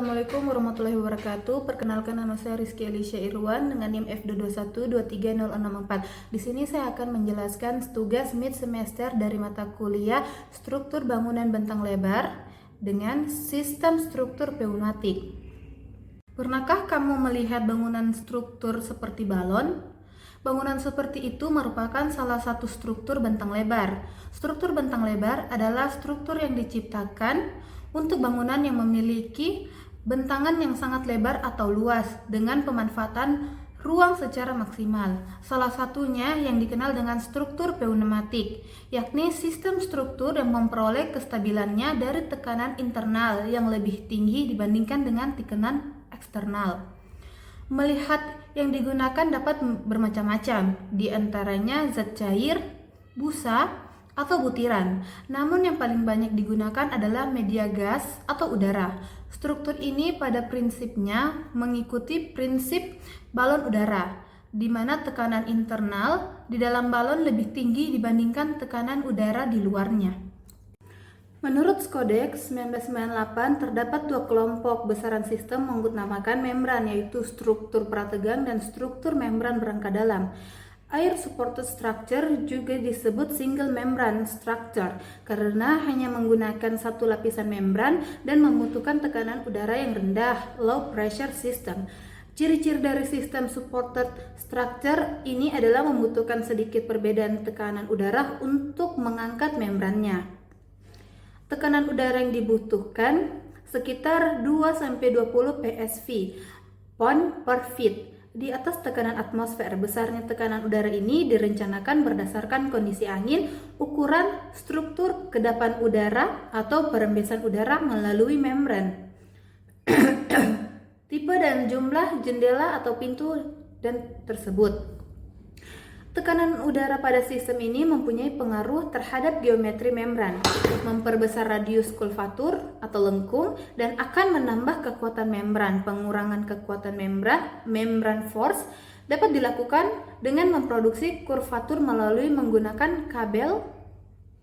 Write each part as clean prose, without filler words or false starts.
Assalamualaikum warahmatullahi wabarakatuh. Perkenalkan, nama saya Rizky Elisha Irwan dengan NIM F221230064. Di sini saya akan menjelaskan tugas mid semester dari mata kuliah struktur bangunan bentang lebar dengan sistem struktur pneumatik. Pernahkah kamu melihat bangunan struktur seperti balon? Bangunan seperti itu merupakan salah satu struktur bentang lebar. Struktur bentang lebar adalah struktur yang diciptakan untuk bangunan yang memiliki bentangan yang sangat lebar atau luas dengan pemanfaatan ruang secara maksimal. Salah satunya yang dikenal dengan struktur pneumatik, yakni sistem struktur yang memperoleh kestabilannya dari tekanan internal yang lebih tinggi dibandingkan dengan tekanan eksternal. Melihat yang digunakan dapat bermacam-macam, di antaranya zat cair, busa, atau butiran. Namun yang paling banyak digunakan adalah media gas atau udara. Struktur ini pada prinsipnya mengikuti prinsip balon udara, di mana tekanan internal di dalam balon lebih tinggi dibandingkan tekanan udara di luarnya. Menurut Codex 1998, terdapat dua kelompok besaran sistem mengutamakan membran, yaitu struktur prategang dan struktur membran berangka dalam. Air supported structure juga disebut single membran structure karena hanya menggunakan satu lapisan membran dan membutuhkan tekanan udara yang rendah, low pressure system. Ciri-ciri dari sistem supported structure ini adalah membutuhkan sedikit perbedaan tekanan udara untuk mengangkat membrannya. Tekanan udara yang dibutuhkan sekitar 2-20 PSV, pound per feet, di atas tekanan atmosfer. Besarnya tekanan udara ini direncanakan berdasarkan kondisi angin, ukuran, struktur kedapan udara atau perembesan udara melalui membran, tipe dan jumlah jendela atau pintu dan tersebut. Tekanan udara pada sistem ini mempunyai pengaruh terhadap geometri membran, memperbesar radius kulvatur atau lengkung, dan akan menambah kekuatan membran. Pengurangan kekuatan membran force dapat dilakukan dengan memproduksi kurvatur melalui menggunakan kabel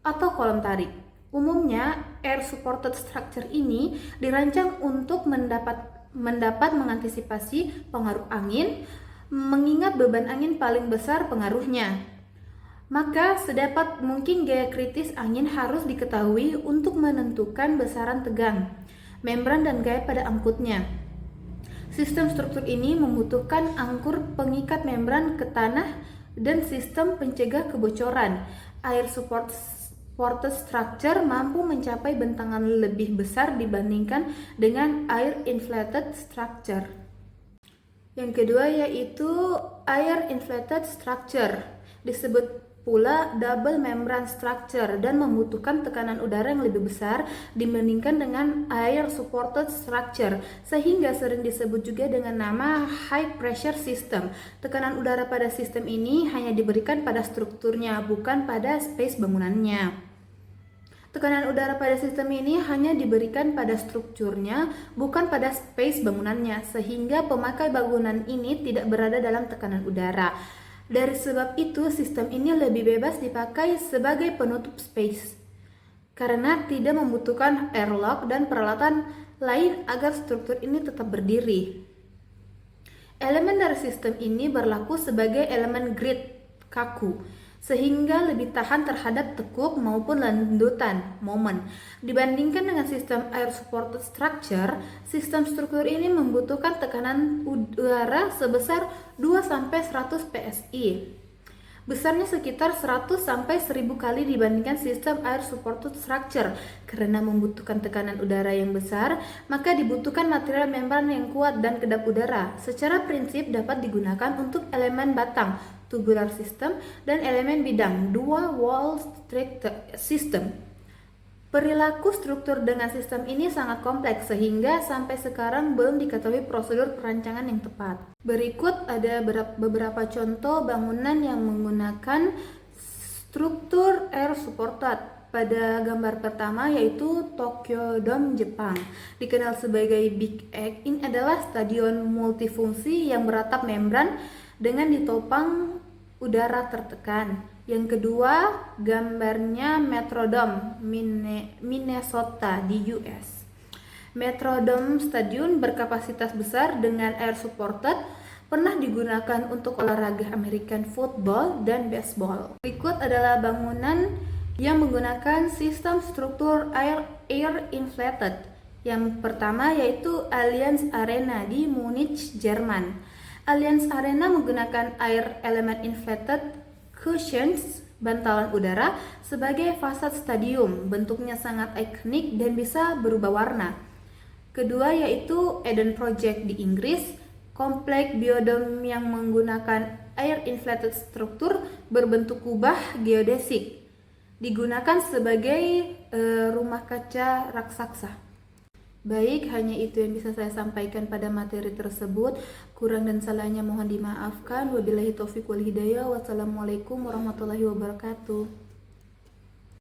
atau kolom tarik. Umumnya, air supported structure ini dirancang untuk mendapat mengantisipasi pengaruh angin, mengingat beban angin paling besar pengaruhnya. Maka sedapat mungkin gaya kritis angin harus diketahui untuk menentukan besaran tegang membran dan gaya pada angkutnya. Sistem struktur ini membutuhkan angkur pengikat membran ke tanah dan sistem pencegah kebocoran. Air supported structure mampu mencapai bentangan lebih besar dibandingkan dengan air inflated structure. Yang kedua yaitu air inflated structure, disebut pula double membran structure dan membutuhkan tekanan udara yang lebih besar dibandingkan dengan air supported structure, sehingga sering disebut juga dengan nama high pressure system. Tekanan udara pada sistem ini hanya diberikan pada strukturnya, bukan pada space bangunannya. Tekanan udara pada sistem ini hanya diberikan pada strukturnya, bukan pada space bangunannya, sehingga pemakai bangunan ini tidak berada dalam tekanan udara. Dari sebab itu, sistem ini lebih bebas dipakai sebagai penutup space, karena tidak membutuhkan airlock dan peralatan lain agar struktur ini tetap berdiri. Elemen dari sistem ini berlaku sebagai elemen grid kaku, sehingga lebih tahan terhadap tekuk maupun landutan momen. Dibandingkan dengan sistem air supported structure, sistem struktur ini membutuhkan tekanan udara sebesar 2-100 PSI. Besarnya sekitar 100-1000 kali dibandingkan sistem air supported structure. Karena membutuhkan tekanan udara yang besar, maka dibutuhkan material membran yang kuat dan kedap udara. Secara prinsip dapat digunakan untuk elemen batang, tubular system, dan elemen bidang, dua wall system. Perilaku struktur dengan sistem ini sangat kompleks sehingga sampai sekarang belum diketahui prosedur perancangan yang tepat. Berikut ada beberapa contoh bangunan yang menggunakan struktur air supported. Pada gambar pertama yaitu Tokyo Dome Jepang, dikenal sebagai Big Egg. Ini adalah stadion multifungsi yang beratap membran dengan ditopang udara tertekan. Yang kedua, gambarnya Metrodome Minnesota di US. Metrodome Stadium berkapasitas besar dengan air supported pernah digunakan untuk olahraga American football dan baseball. Berikut adalah bangunan yang menggunakan sistem struktur air inflated. Yang pertama yaitu Allianz Arena di Munich, Jerman. Allianz Arena menggunakan air element inflated cushions bantalan udara sebagai fasad stadium. Bentuknya sangat ikonik dan bisa berubah warna. Kedua yaitu Eden Project di Inggris. Komplek biodome yang menggunakan air inflated struktur berbentuk kubah geodesik digunakan sebagai rumah kaca raksasa. Baik, hanya itu yang bisa saya sampaikan pada materi tersebut. Kurang dan salahnya mohon dimaafkan. Wabillahi taufiq wal hidayah. Wassalamualaikum warahmatullahi wabarakatuh.